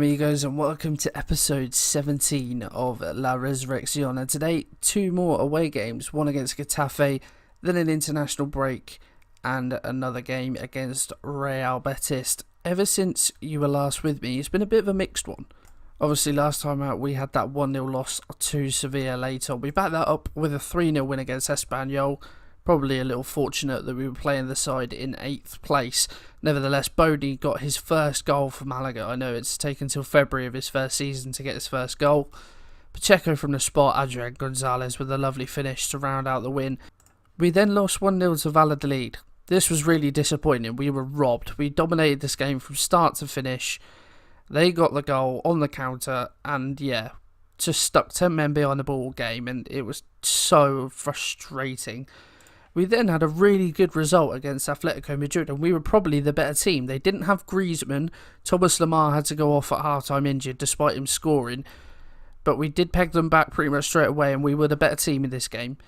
amigos, and welcome to episode 17 of La Resurreccion. And today, two more away games, one against Getafe, then an international break, and another game against Real Betis. Ever since you were last with me, it's been a bit of a mixed one. Obviously, last time out, we had that 1-0 loss to Sevilla later. We backed that up with a 3-0 win against Espanyol. Probably a little fortunate that we were playing the side in 8th place. Nevertheless, Bodie got his first goal for Malaga. I know it's taken till February of his first season to get his first goal. Pacheco from the spot, Adrian Gonzalez with a lovely finish to round out the win. We then lost 1-0 to Valladolid. This was really disappointing. We were robbed. We dominated this game from start to finish. They got the goal on the counter and just stuck 10 men behind the ball all game, and it was so frustrating. We then had a really good result against Atletico Madrid, and we were probably the better team. They didn't have Griezmann. Thomas Lemar had to go off at half-time injured despite him scoring. But we did peg them back pretty much straight away, and we were the better team in this game.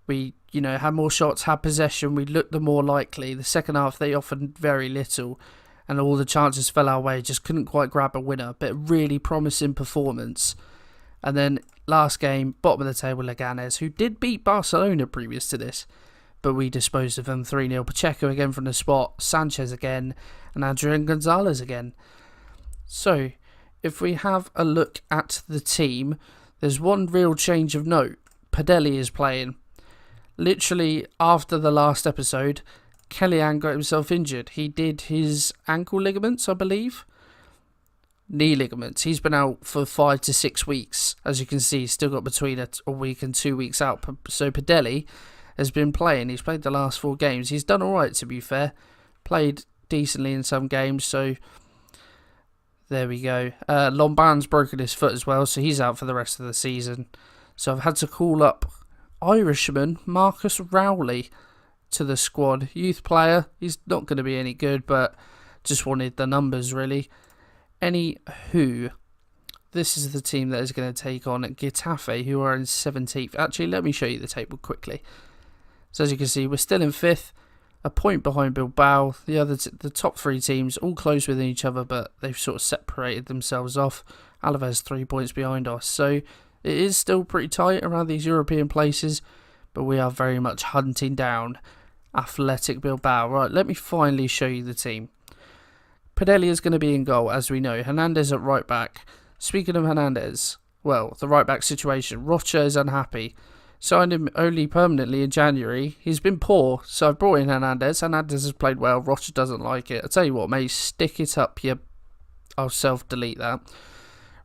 We, had more shots, had possession. We looked the more likely. The second half, they offered very little, and all the chances fell our way. Just couldn't quite grab a winner, but really promising performance. And then last game, bottom of the table, Leganes, who did beat Barcelona previous to this, but we disposed of them 3-0. Pacheco again from the spot, Sanchez again, and Adrian Gonzalez again. So, if we have a look at the team, there's one real change of note. Padelli is playing. Literally, after the last episode, Kellyan got himself injured. He did his ankle ligaments, I believe. Knee ligaments. He's been out for 5 to 6 weeks. As you can see, he's still got between a week and 2 weeks out. So, Padelli has been playing. He's played the last 4 games. He's done alright, to be fair. Played decently in some games, so there we go. Lombard's broken his foot as well, so he's out for the rest of the season. So I've had to call up Irishman Marcus Rowley to the squad. Youth player. He's not going to be any good, but just wanted the numbers, really. Anywho, this is the team that is going to take on Getafe, who are in 17th. Actually, let me show you the table quickly. So as you can see, we're still in 5th, a point behind Bilbao. The top 3 teams all close within each other, but they've sort of separated themselves off. Alaves 3 points behind us. So it is still pretty tight around these European places, but we are very much hunting down Athletic Bilbao. Right, let me finally show you the team. Padelli is going to be in goal, as we know. Hernandez at right back. Speaking of Hernandez, well, the right back situation. Rocha is unhappy. Signed him only permanently in January. He's been poor, so I've brought in Hernandez. Hernandez has played well. Rocha doesn't like it. I tell you what, mate, stick it up. I'll self-delete that.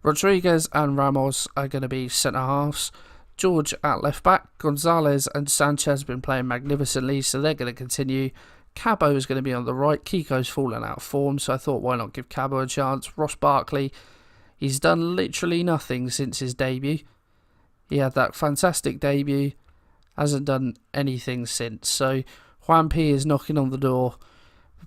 Rodriguez and Ramos are going to be centre-halves. George at left-back. Gonzalez and Sanchez have been playing magnificently, so they're going to continue. Cabo is going to be on the right. Kiko's fallen out of form, so I thought, why not give Cabo a chance? Ross Barkley, he's done literally nothing since his debut. He had that fantastic debut, hasn't done anything since. So Juan P is knocking on the door.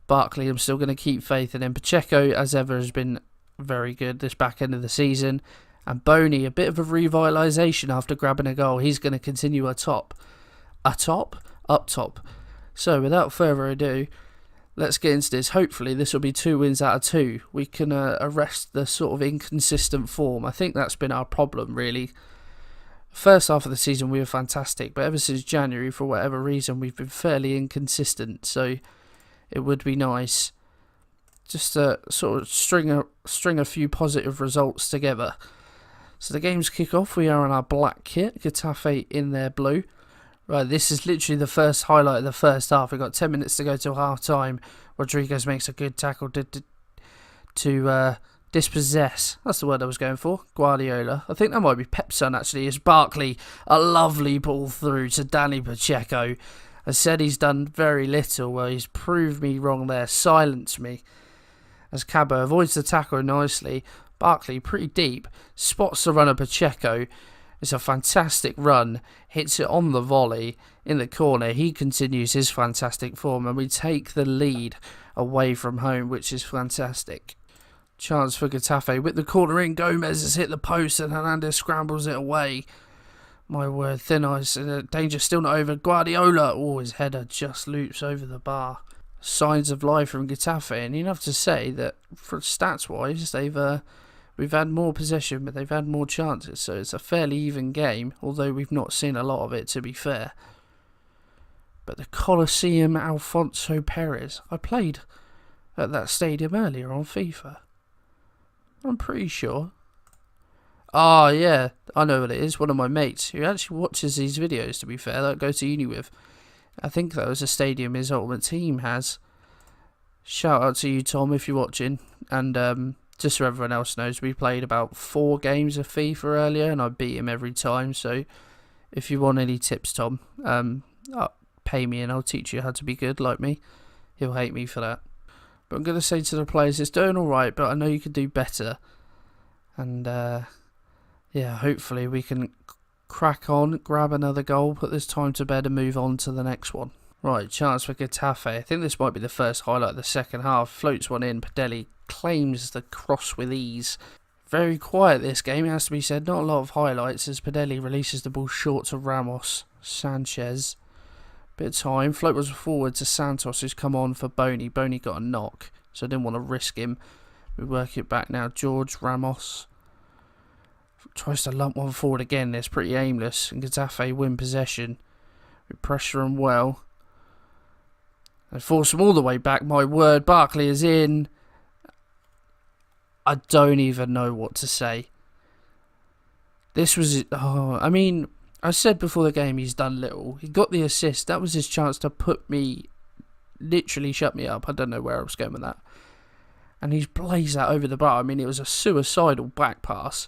Barkley, I'm still going to keep faith in him. Pacheco, as ever, has been very good this back end of the season. And Boney, a bit of a revitalisation after grabbing a goal. He's going to continue atop. Up top. So without further ado, let's get into this. Hopefully this will be 2 wins out of 2. We can arrest the sort of inconsistent form. I think that's been our problem, really. First half of the season we were fantastic, but ever since January, for whatever reason, we've been fairly inconsistent. So it would be nice just to sort of string a few positive results together. So the games kick off. We are in our black kit. Getafe in their blue. Right, this is literally the first highlight of the first half. We've got 10 minutes to go till half time. Rodriguez makes a good tackle to dispossess. That's the word I was going for. Guardiola. I think that might be Pep's son, actually. It's Barkley. A lovely ball through to Danny Pacheco. I said he's done very little. Well, he's proved me wrong there. Silenced me. As Cabo avoids the tackle nicely. Barkley, pretty deep. Spots the runner Pacheco. It's a fantastic run. Hits it on the volley in the corner. He continues his fantastic form. And we take the lead away from home, which is fantastic. Chance for Getafe with the corner in. Gomez has hit the post and Hernandez scrambles it away. My word, thin ice. Danger still not over. Guardiola. Oh, his header just loops over the bar. Signs of life from Getafe. And you have to say that, for stats-wise, they've We've had more possession, but they've had more chances, so it's a fairly even game, although we've not seen a lot of it, to be fair. But the Coliseum Alfonso Perez, I played at that stadium earlier on FIFA. I'm pretty sure. Ah, yeah, I know what it is. One of my mates who actually watches these videos, to be fair, that I go to uni with. I think that was a stadium his ultimate team has. Shout out to you, Tom, if you're watching. And just so everyone else knows, we played about 4 games of FIFA earlier, and I beat him every time. So if you want any tips, Tom, pay me and I'll teach you how to be good like me. He'll hate me for that. But I'm going to say to the players, it's doing alright, but I know you can do better. And yeah, hopefully we can crack on, grab another goal, put this time to bed and move on to the next one. Right, chance for Getafe. I think this might be the first highlight of the second half. Floats one in. Padelli claims the cross with ease. Very quiet this game, it has to be said. Not a lot of highlights as Padelli releases the ball short to Ramos. Sanchez. Bit of time. Float was forward to Santos, who's come on for Boney. Boney got a knock, so I didn't want to risk him. We work it back now. George Ramos tries to lump one forward again. It's pretty aimless, and Getafe win possession. We pressure them well. And force them all the way back. My word, Barkley is in. I don't even know what to say. This was... Oh, I mean, I said before the game he's done little. He got the assist. That was his chance to put me... Literally shut me up. I don't know where I was going with that. And he's blazed that over the bar. I mean, it was a suicidal back pass.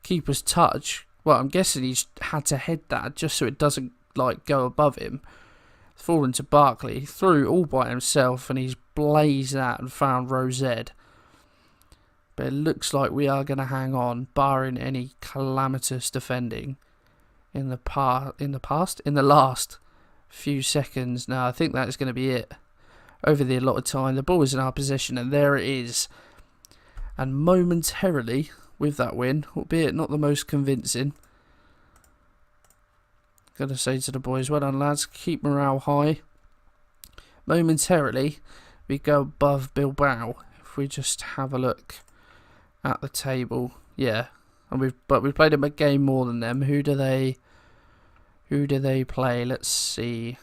Keeper's touch. Well, I'm guessing he's had to head that just so it doesn't, like, go above him. Fallen to Barkley. Through all by himself. And he's blazed that and found Rosed. But it looks like we are going to hang on, barring any calamitous defending in the last few seconds. Now, I think that is going to be it. Over the allotted time, the ball is in our possession, and there it is. And momentarily, with that win, albeit not the most convincing, got to say to the boys, well done lads, keep morale high. Momentarily, we go above Bilbao. If we just have a look at the table, yeah, and we've played a game more than them. Who do they play? Let's see.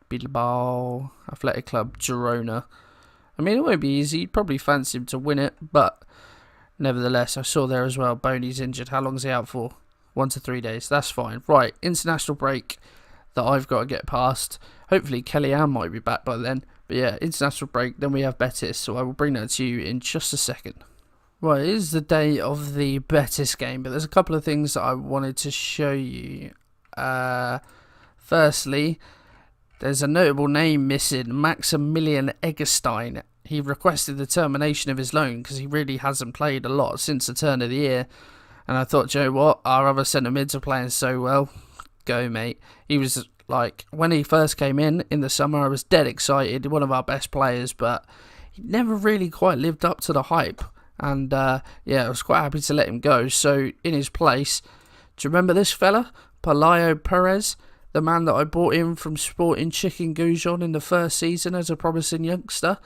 Bilbao, Athletic Club, Girona. I mean, it won't be easy. You'd probably fancy him to win it, but nevertheless, I saw there as well. Boney's injured. How long is he out for? 1 to 3 days. That's fine. Right, international break that I've got to get past. Hopefully, Kellyanne might be back by then. But yeah, international break. Then we have Betis, so I will bring that to you in just a second. Right, it is the day of the Betis game, but there's a couple of things that I wanted to show you. Firstly, there's a notable name missing, Maximilian Eggestein. He requested the termination of his loan because he really hasn't played a lot since the turn of the year. And I thought, you know what, our other centre mids are playing so well. Go, mate. He was like, when he first came in the summer, I was dead excited. One of our best players, but he never really quite lived up to the hype. And yeah, I was quite happy to let him go. So in his place, do you remember this fella? Pelayo Perez, the man that I bought in from Sporting Chicken Goujon in the first season as a promising youngster.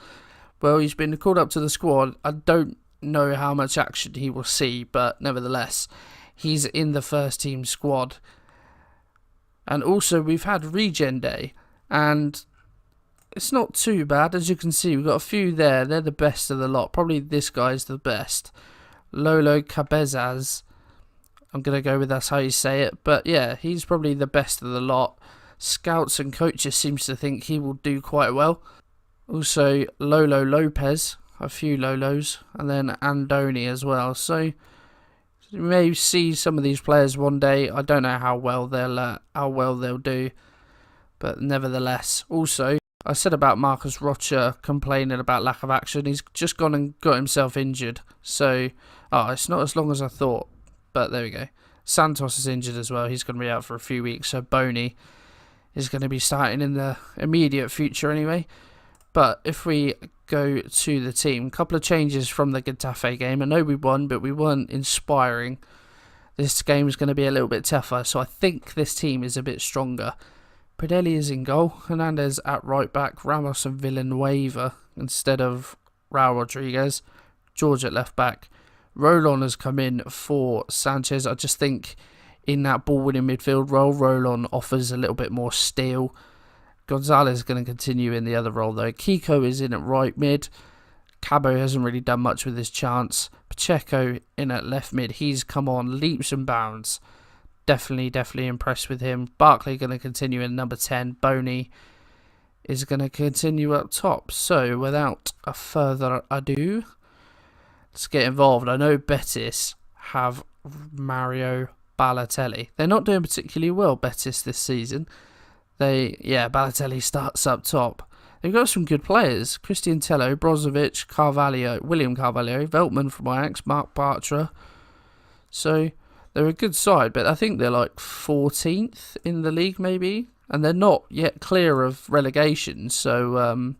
Well, he's been called up to the squad. I don't know how much action he will see, but nevertheless, he's in the first team squad. And also, we've had Regen Day, and it's not too bad. As you can see, we've got a few there. They're the best of the lot. Probably this guy's the best. Lolo Cabezas. I'm going to go with that's how you say it. But yeah, he's probably the best of the lot. Scouts and coaches seems to think he will do quite well. Also, Lolo Lopez. A few Lolos. And then Andoni as well. So you may see some of these players one day. I don't know how well they'll do. But nevertheless. Also, I said about Marcus Rocha complaining about lack of action. He's just gone and got himself injured. So, it's not as long as I thought. But there we go. Santos is injured as well. He's going to be out for a few weeks. So Boney is going to be starting in the immediate future anyway. But if we go to the team, a couple of changes from the Getafe game. I know we won, but we weren't inspiring. This game is going to be a little bit tougher. So I think this team is a bit stronger. Padelli is in goal. Hernandez at right back. Ramos and Villanueva instead of Raul Rodriguez. George at left back. Rolon has come in for Sanchez. I just think in that ball-winning midfield role, Rolon offers a little bit more steel. Gonzalez is going to continue in the other role though. Kiko is in at right mid. Cabo hasn't really done much with his chance. Pacheco in at left mid. He's come on leaps and bounds. Definitely impressed with him. Barkley going to continue in number 10. Boney is going to continue up top. So without a further ado, let's get involved. I know Betis have Mario Balotelli. They're not doing particularly well, Betis, this season. Balotelli starts up top. They've got some good players. Christian Tello, Brozovic, Carvalho, William Carvalho, Veltman from Ajax, Mark Bartra. So they're a good side, but I think they're like 14th in the league maybe. And they're not yet clear of relegation. So,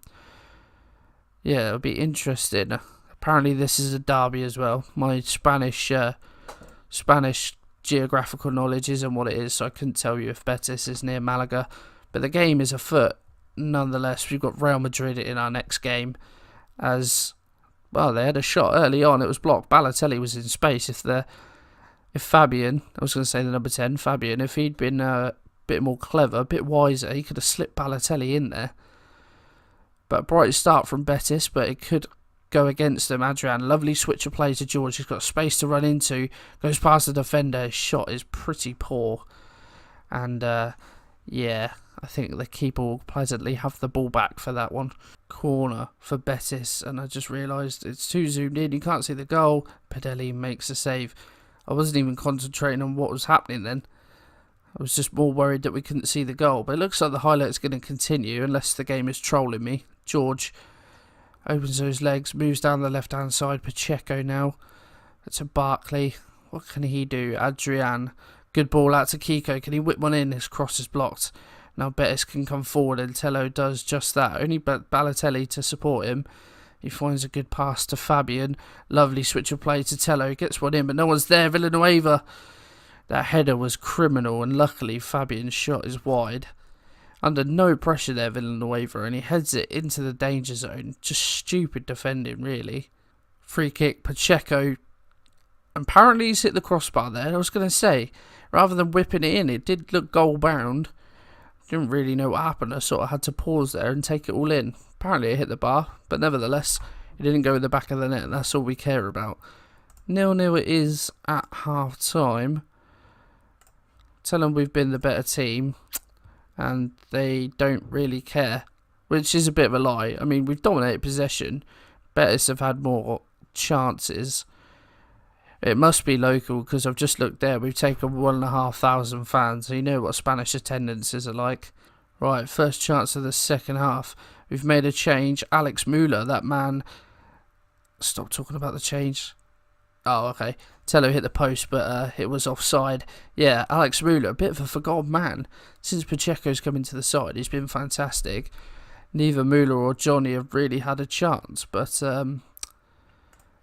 it'll be interesting. Apparently this is a derby as well. My Spanish geographical knowledge isn't what it is, so I couldn't tell you if Betis is near Malaga. But the game is afoot. Nonetheless, we've got Real Madrid in our next game. As well, they had a shot early on. It was blocked. Balotelli was in space. If Fabian, I was going to say the number 10, Fabian, if he'd been a bit more clever, a bit wiser, he could have slipped Balotelli in there. But a bright start from Betis, but it could go against them. Adrian, lovely switch of play to George. He's got space to run into. Goes past the defender. His shot is pretty poor. And, I think the keeper will pleasantly have the ball back for that one. Corner for Betis. And I just realised it's too zoomed in. You can't see the goal. Padelli makes a save. I wasn't even concentrating on what was happening then. I was just more worried that we couldn't see the goal. But it looks like the highlight's going to continue unless the game is trolling me. George opens those legs, moves down the left-hand side. Pacheco now. That's a Barkley. What can he do? Adrian. Good ball out to Kiko. Can he whip one in? His cross is blocked. Now Betis can come forward and Tello does just that. Only Balotelli to support him. He finds a good pass to Fabian. Lovely switch of play to Tello. Gets one in, but no one's there. Villanueva. That header was criminal, and luckily Fabian's shot is wide. Under no pressure there, Villanueva, and he heads it into the danger zone. Just stupid defending, really. Free kick, Pacheco. Apparently he's hit the crossbar there. I was going to say, rather than whipping it in, it did look goal-bound. Didn't really know what happened. I sort of had to pause there and take it all in. Apparently it hit the bar, but nevertheless, it didn't go in the back of the net, and that's all we care about. 0-0 it is at half-time. Tell them we've been the better team, and they don't really care, which is a bit of a lie. I mean, we've dominated possession. Betis have had more chances. It must be local, because I've just looked there. We've taken 1,500 fans, so you know what Spanish attendances are like. Right, first chance of the second half. We've made a change. Alex Müller, that man... Stop talking about the change. Oh, okay. Tello hit the post, but it was offside. Yeah, Alex Müller, a bit of a forgotten man. Since Pacheco's come into the side, he's been fantastic. Neither Müller or Johnny have really had a chance, but...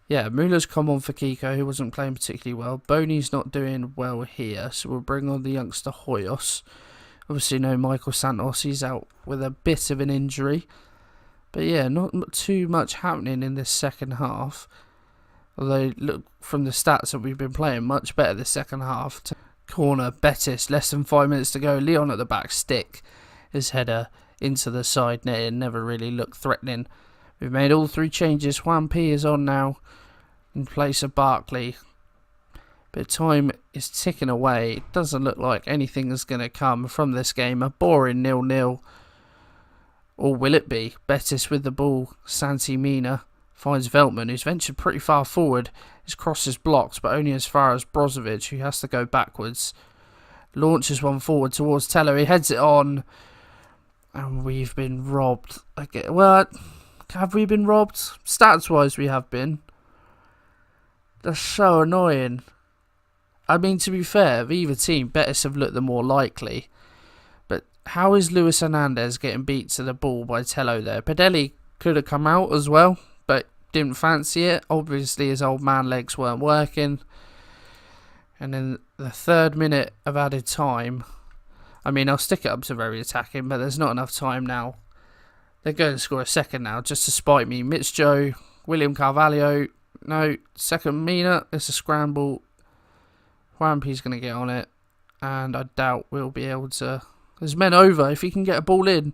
Müller's come on for Kiko, who wasn't playing particularly well. Boney's not doing well here, so we'll bring on the youngster Hoyos. Obviously, no Michael Santos, he's out with a bit of an injury. But yeah, not too much happening in this second half. Although, look, from the stats that we've been playing, much better this second half. Corner, Betis, less than 5 minutes to go. Leon at the back, stick his header into the side net. It never really looked threatening. We've made all three changes. Juan P is on now in place of Barkley. But time is ticking away. It doesn't look like anything is going to come from this game. A boring 0-0. Or will it be? Betis with the ball. Santi Mina finds Veltman, who's ventured pretty far forward. His cross is blocked, but only as far as Brozovic, who has to go backwards. Launches one forward towards Tello. He heads it on. And we've been robbed. Okay, well... Have we been robbed? Stats-wise, we have been. That's so annoying. I mean, to be fair, of either team, Betis have looked the more likely. But how is Luis Hernandez getting beat to the ball by Tello there? Padelli could have come out as well, but didn't fancy it. Obviously, his old man legs weren't working. And then the 3rd minute of added time. I mean, I'll stick it up to very attacking, but there's not enough time now. They're going to score a second now, just to spite me. Mitch Joe, William Carvalho, No, second Mina. It's a scramble. Wampy's going to get on it. And I doubt we'll be able to... There's men over. If he can get a ball in.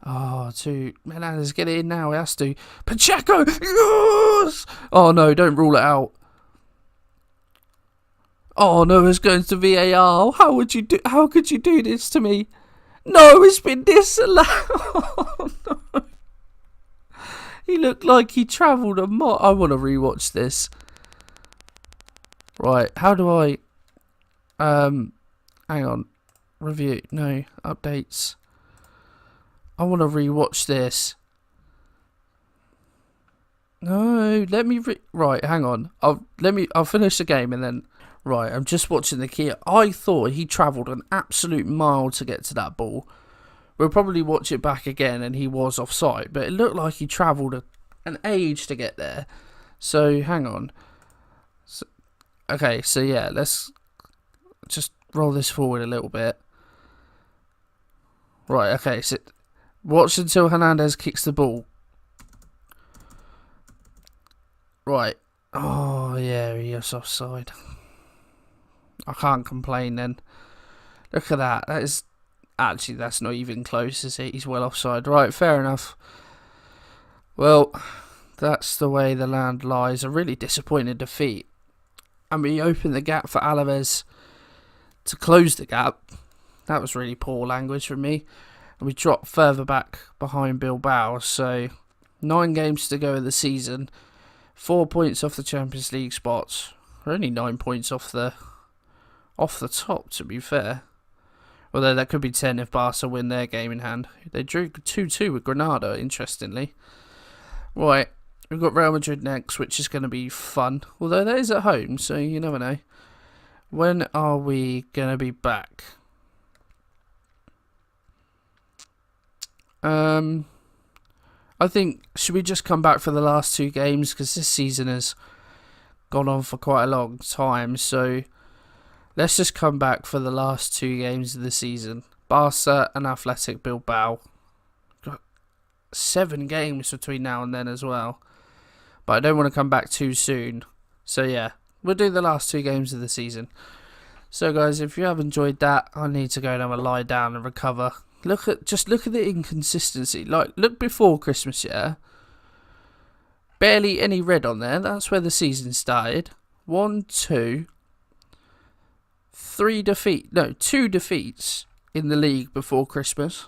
Oh, Melana's get it in now. He has to. Pacheco! Yes! Oh, no, don't rule it out. Oh, no, it's going to VAR. How could you do this to me? No, it's been disallowed. Oh, no. He looked like he travelled a mile. I want to rewatch this. Right, how do I... hang on. Review. No, updates. I want to rewatch this. No, let me... Right, hang on. I'll finish the game and then... Right, I'm just watching the key. I thought he travelled an absolute mile to get to that ball. We'll probably watch it back again and he was offside. But it looked like he travelled an age to get there. So, hang on. Okay, so yeah, let's just roll this forward a little bit. Right, okay, so watch until Hernandez kicks the ball. Right. Oh, yeah, he is offside. I can't complain then. Look at that. That is... Actually, that's not even close, is it? He's well offside. Right, fair enough. Well, that's the way the land lies. A really disappointing defeat. And we opened the gap for Alaves to close the gap. That was really poor language from me. And we dropped further back behind Bilbao. So, 9 games to go in the season. 4 points off the Champions League spots. We're only 9 points off the top, to be fair. Although that could be 10 if Barca win their game in hand. They drew 2-2 with Granada, interestingly. Right, we've got Real Madrid next, which is going to be fun. Although that is at home, so you never know. When are we going to be back? I think, should we just come back for the last 2 games? Because this season has gone on for quite a long time, so... Let's just come back for the last 2 games of the season. Barca and Athletic Bilbao. Got 7 games between now and then as well. But I don't want to come back too soon. So yeah, we'll do the last 2 games of the season. So guys, if you have enjoyed that, I need to go and have a lie down and recover. Just look at the inconsistency. Like, look before Christmas, yeah? Barely any red on there. That's where the season started. 1, 2... 2 defeats in the league before Christmas.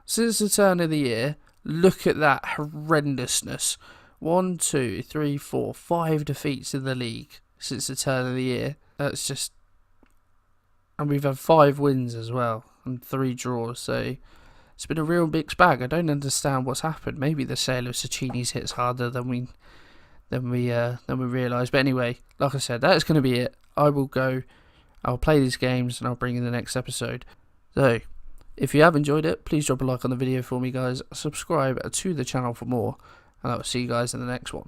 Since the turn of the year, look at that horrendousness. 1, 2, 3, 4, 5 defeats in the league since the turn of the year. That's just... And we've had 5 wins as well, and 3 draws, so... It's been a real mixed bag. I don't understand what's happened. Maybe the sale of Cecchini's hits harder than we realised. But anyway, like I said, that is going to be it. I'll play these games and I'll bring you the next episode. So, if you have enjoyed it, please drop a like on the video for me, guys. Subscribe to the channel for more. And I will see you guys in the next one.